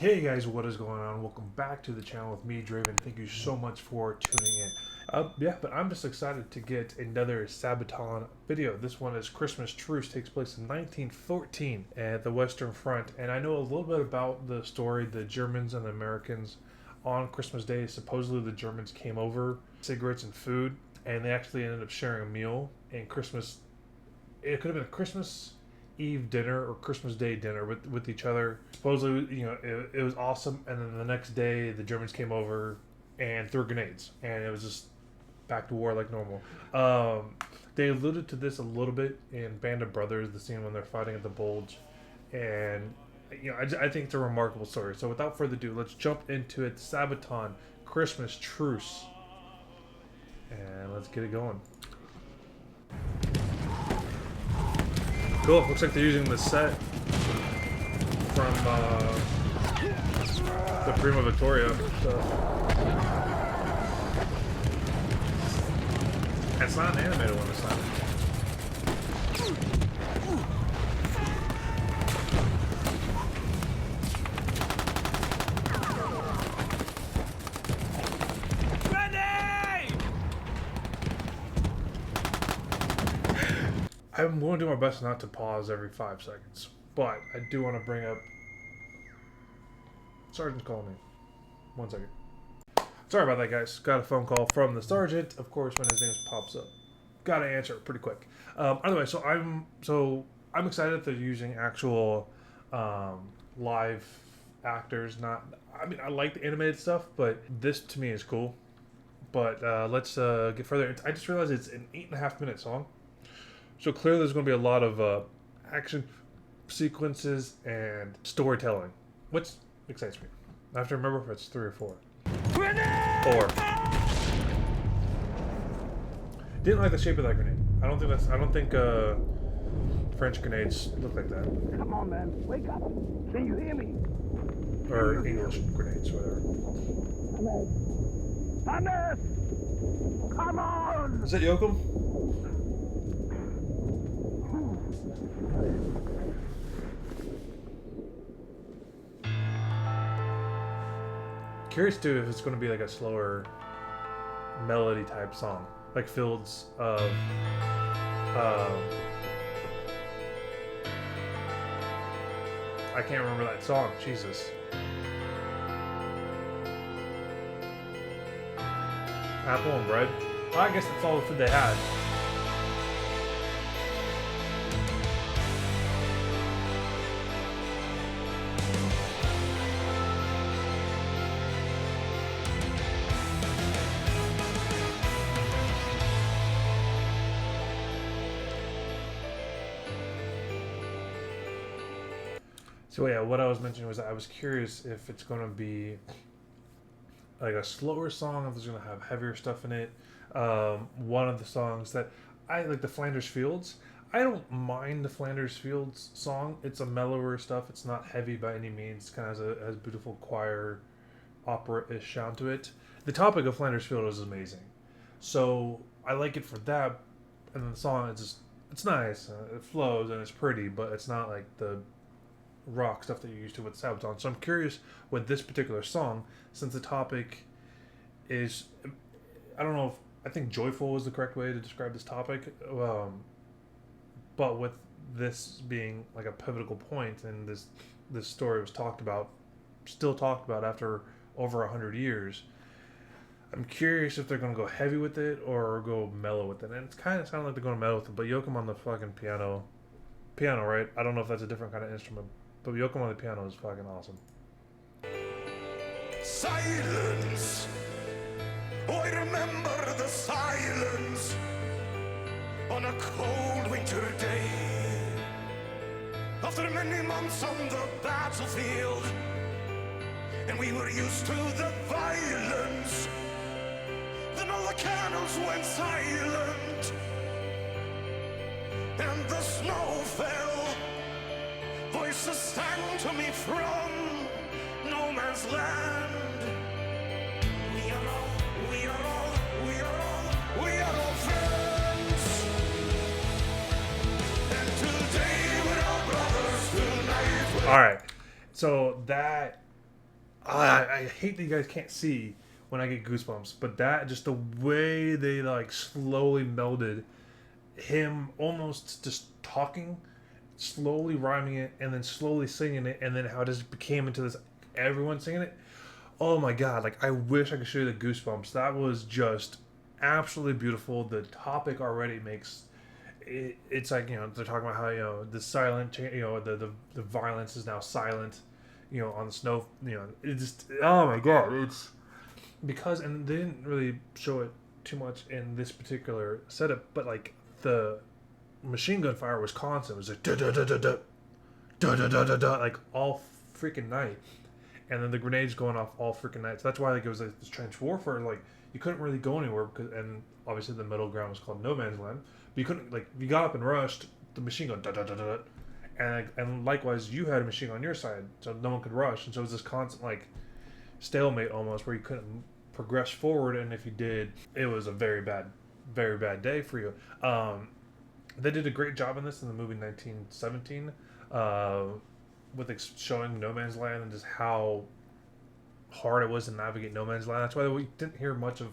Hey guys, what is going on? Welcome back to the channel with me, Draven. Thank you so much for tuning in. But I'm just excited to get another Sabaton video. This one is Christmas Truce, takes place in 1914 at the Western Front. And I know a little bit about the story, the Germans and the Americans on Christmas Day. Supposedly the Germans came over, cigarettes and food, and they actually ended up sharing a meal. And Christmas, it could have been a Christmas Eve dinner or Christmas Day dinner with each other. Supposedly, it was awesome. And then the next day, the Germans came over and threw grenades, and it was just back to war like normal. They alluded to this a little bit in Band of Brothers, the scene when they're fighting at the Bulge, and I think it's a remarkable story. So without further ado, let's jump into it. Sabaton, Christmas Truce, and let's get it going. Cool. Looks like they're using the set from the Prima Victoria stuff. It's not an animated one this time. I'm going to do my best not to pause every 5 seconds, but I do want to bring up... Sergeant's calling me. 1 second. Sorry about that, guys. Got a phone call from the sergeant, of course, when his name pops up. Gotta answer it pretty quick. Anyway, so I'm excited that they're using actual live actors. I like the animated stuff, but this to me is cool. But let's get further. I just realized it's an 8.5-minute song. So clearly there's going to be a lot of action sequences and storytelling, which excites me. I have to remember if it's 3 or 4. 4. Didn't like the shape of that grenade. I don't think French grenades look like that. Come on, man. Wake up. Can you hear me? Or English grenades, whatever. Hannes! Come on! Is that Yoakum? Curious too if it's going to be like a slower melody type song, like Fields of I can't remember that song. Jesus. Apple and bread. Well, I guess that's all the food they had. So yeah, what I was mentioning was I was curious if it's going to be like a slower song, if it's going to have heavier stuff in it. One of the songs that I like, the Flanders Fields. I don't mind the Flanders Fields song. It's a mellower stuff. It's not heavy by any means. It kind of has beautiful choir, opera-ish sound to it. The topic of Flanders Field is amazing, so I like it for that. And then the song, it's nice. It flows and it's pretty, but it's not like the rock stuff that you're used to with Sabaton. So I'm curious with this particular song, since the topic is, I don't know if, I think joyful is the correct way to describe this topic, but with this being like a pivotal point, and this story was still talked about after over 100 years, I'm curious if they're going to go heavy with it or go mellow with it. And it's kind of sounding like they're going mellow with it, but Yoakum on the fucking piano, right? I don't know if that's a different kind of instrument, but Yoakum on the piano is fucking awesome. Silence. Oh, I remember the silence on a cold winter day. After many months on the battlefield, and we were used to the violence, then all the cannons went silent, and the snow fell. Voices sang to me from no man's land. We are all friends. And today we're all brothers, tonight we're... All right, so that I hate that you guys can't see when I get goosebumps, but that just the way they like slowly melded him almost just talking, slowly rhyming it, and then slowly singing it, and then how it just became into this everyone singing it. Oh my god! Like I wish I could show you the goosebumps. That was just absolutely beautiful. The topic already makes it, it's like, you know, they're talking about how, you know, the silent, you know, the violence is now silent, you know, on the snow, you know, it just, oh my god, it's because, and they didn't really show it too much in this particular setup, but like the machine gun fire was constant. It was like da da da da da da da da da da, like all freaking night, and then the grenades going off all freaking night. So that's why like it was like this trench warfare. Like you couldn't really go anywhere because, and obviously the middle ground was called no man's land. But you couldn't, like, if you got up and rushed, the machine gun da da da da, and likewise you had a machine on your side, so no one could rush, and so it was this constant like stalemate almost where you couldn't progress forward, and if you did, it was a very bad day for you. They did a great job in this in the movie 1917, with showing no man's land and just how hard it was to navigate no man's land. That's why we didn't hear much of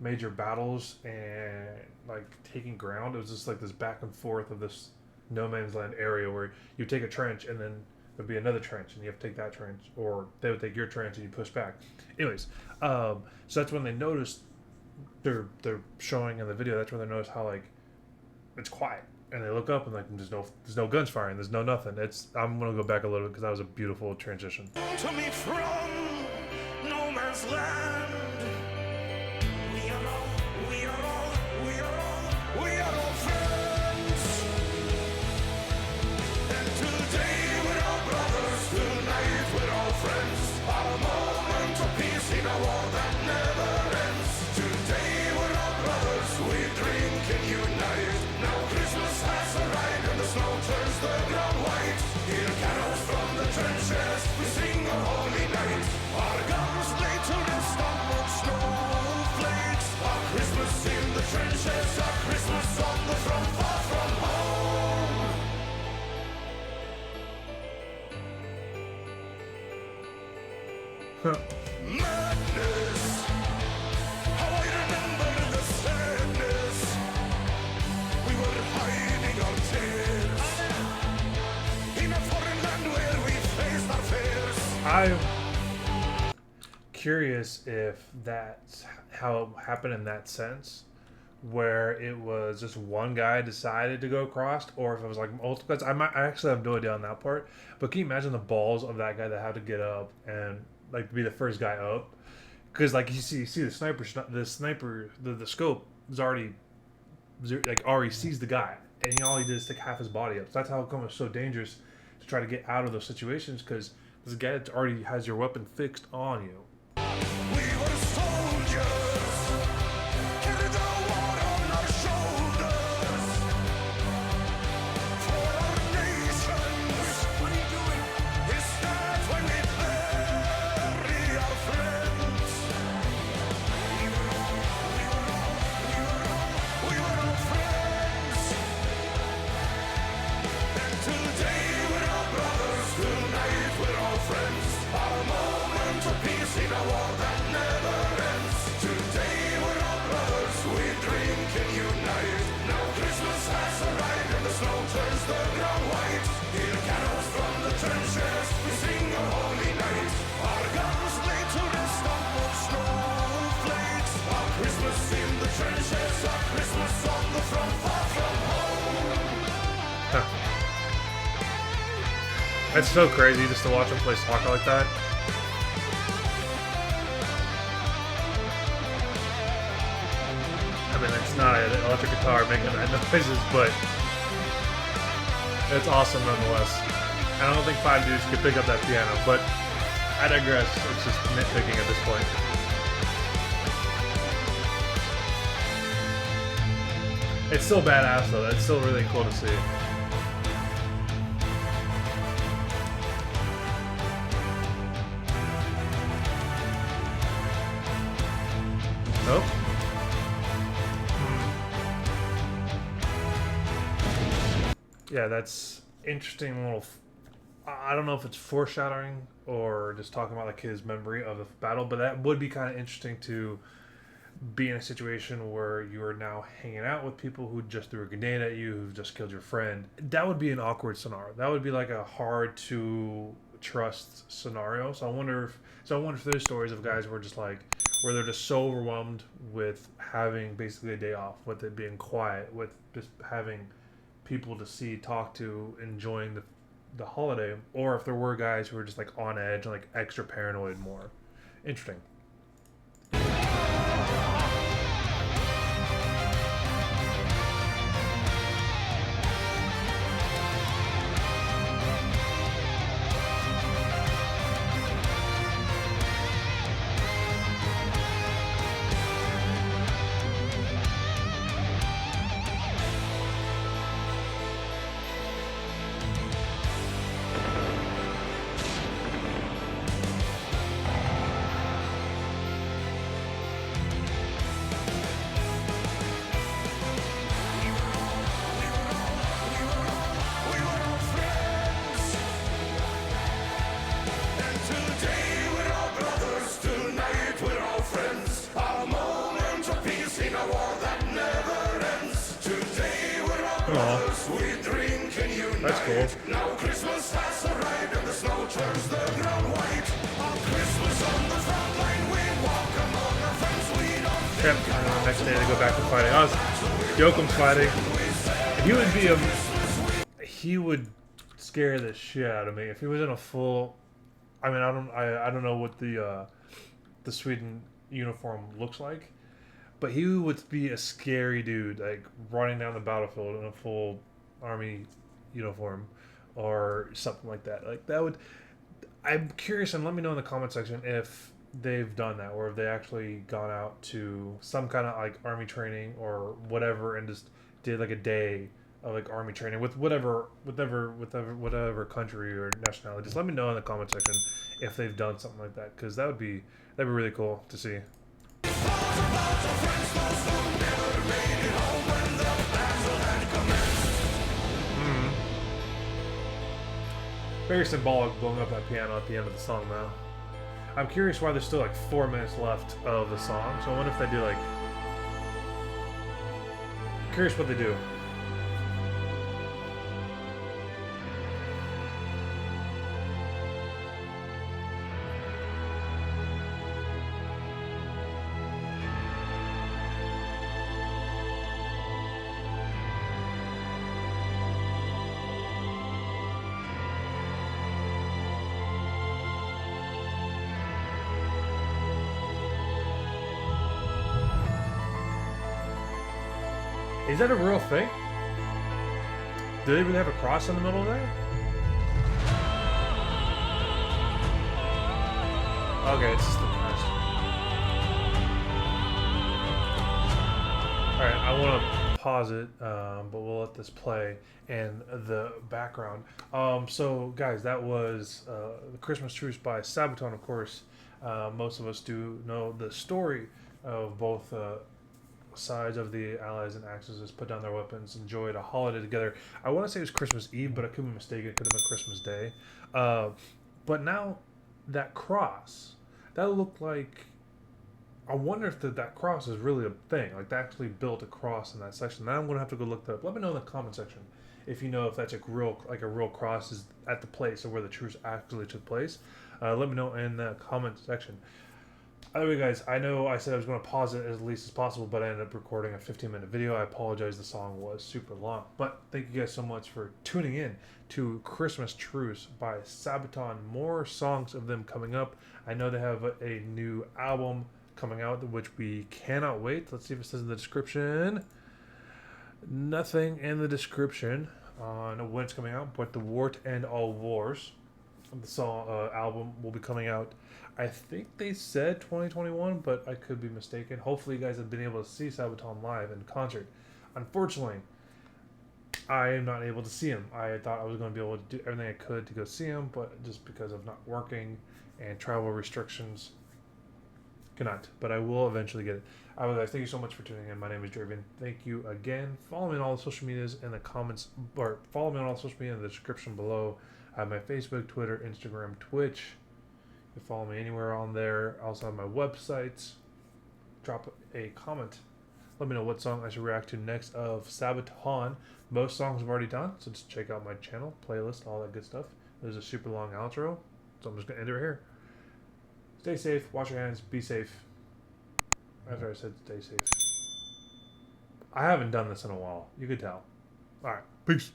major battles and like taking ground. It was just like this back and forth of this no man's land area where you take a trench and then there'd be another trench and you have to take that trench, or they would take your trench and you push back. Anyways, so that's when they noticed, they're showing in the video, that's when they noticed how like it's quiet, and they look up and like there's no guns firing, there's no nothing. I'm gonna go back a little bit because that was a beautiful transition. To me from no man's land. We are all friends. And today we're all brothers, tonight we're all friends. Our moment of peace in a war that never ends. Today we're all brothers, we drink and unite. Now Christmas has arrived and the snow turns the ground white. Hear carols from the trenches, we sing a holy night. Our guns lay to rest on old snowflakes. Our Christmas in the trenches, our Christmas on the front, far from home. Madness, how I remember the sadness. We were hiding our tears in a foreign land where we faced our fears. I'm curious if that's how it happened in that sense, where it was just one guy decided to go across, or if it was like multiple guys. I actually have no idea on that part. But can you imagine the balls of that guy that had to get up and like be the first guy up? Because like you see the sniper, the scope is already sees the guy, and all he did is stick half his body up. So that's how it becomes so dangerous to try to get out of those situations, because this guy already has your weapon fixed on you. We were soldiers, carried the war on our shoulders. For our nations, what are you doing? Is that when we bury our friends? We were all friends. And today we're all brothers, tonight we're all friends. Our moment of peace in a war that never ends. Today we're all brothers, we drink and unite. Now Christmas has arrived and the snow turns the ground white. Hear carols from the trenches, we sing a holy night. Our guns lay to rest on old snowflakes. Our Christmas in the trenches, our Christmas on the front, far from home. That's so crazy just to watch him play soccer like that. I mean, it's not an electric guitar making that noises, but it's awesome nonetheless. I don't think 5 dudes could pick up that piano, but I digress. It's just nitpicking at this point. It's still badass though. That's still really cool to see. Nope. Yeah, that's interesting little I don't know if it's foreshadowing or just talking about like his memory of the battle, but that would be kind of interesting to be in a situation where you are now hanging out with people who just threw a grenade at you, who've just killed your friend. That would be an awkward scenario. That would be like a hard to trust scenario. So I wonder if there's stories of guys who are just like where they're just so overwhelmed with having basically a day off, with it being quiet, with just having people to see, talk to, enjoying the holiday, or if there were guys who were just like on edge, like extra paranoid more. Interesting. We were all friends. And today we're all brothers. Tonight we're all friends. A moment of peace in a war that never ends. Today we're all brothers. We drink and unite. That's cool. Now Christmas has arrived and the snow turns the ground white. On Christmas on the front line we walk among our friends. We don't Yep. And then the next day they go back to fighting. Yoakum's fighting. He would be he would scare the shit out of me if he was in a full. I mean, I don't know what the Sweden uniform looks like, but he would be a scary dude, like running down the battlefield in a full army uniform or something like that. Like that would. I'm curious, and let me know in the comment section if they've done that, or if they actually gone out to some kind of like army training or whatever, and just did like a day of like army training with whatever country or nationality. Just let me know in the comment section if they've done something like that, because that'd be really cool to see. Very symbolic blowing up that piano at the end of the song though. I'm curious why there's still like 4 minutes left of the song, so I wonder if they do like... Curious what they do. Is that a real thing? Do they really have a cross in the middle of that? Okay, it's just the cross. Alright, I want to pause it, but we'll let this play in the background. So, guys, that was the Christmas Truce by Sabaton, of course. Most of us do know the story of both sides of the Allies and Axis just put down their weapons, enjoyed a holiday together. I want to say it was Christmas Eve, but I could be mistaken. It could have been Christmas Day. But now that cross, that looked like... I wonder if that cross is really a thing. Like, they actually built a cross in that section. Now I'm going to have to go look that up. Let me know in the comment section if you know if that's a real cross is at the place or where the truce actually took place. Let me know in the comment section. Either way, guys, I know I said I was going to pause it as least as possible, but I ended up recording a 15-minute video. I apologize, the song was super long. But thank you guys so much for tuning in to Christmas Truce by Sabaton. More songs of them coming up. I know they have a new album coming out, which we cannot wait. Let's see if it says in the description. Nothing in the description on when it's coming out, but The War to End All Wars. The song album will be coming out, I think they said 2021, but I could be mistaken. Hopefully you guys have been able to see Sabaton live in concert. Unfortunately, I am not able to see him. I thought I was going to be able to do everything I could to go see him, but just because of not working and travel restrictions, cannot. But I will eventually get it. Guys, thank you so much for tuning in. My name is Draven. Thank you again. Follow me on all the social medias in the comments, or follow me on all social media in the description below. I have my Facebook, Twitter, Instagram, Twitch. You can follow me anywhere on there. I also have my website. Drop a comment. Let me know what song I should react to next of Sabaton. Most songs I've already done, so just check out my channel, playlist, all that good stuff. There's a super long outro, so I'm just going to end it right here. Stay safe, wash your hands, be safe. After I said stay safe. I haven't done this in a while. You could tell. Alright, peace.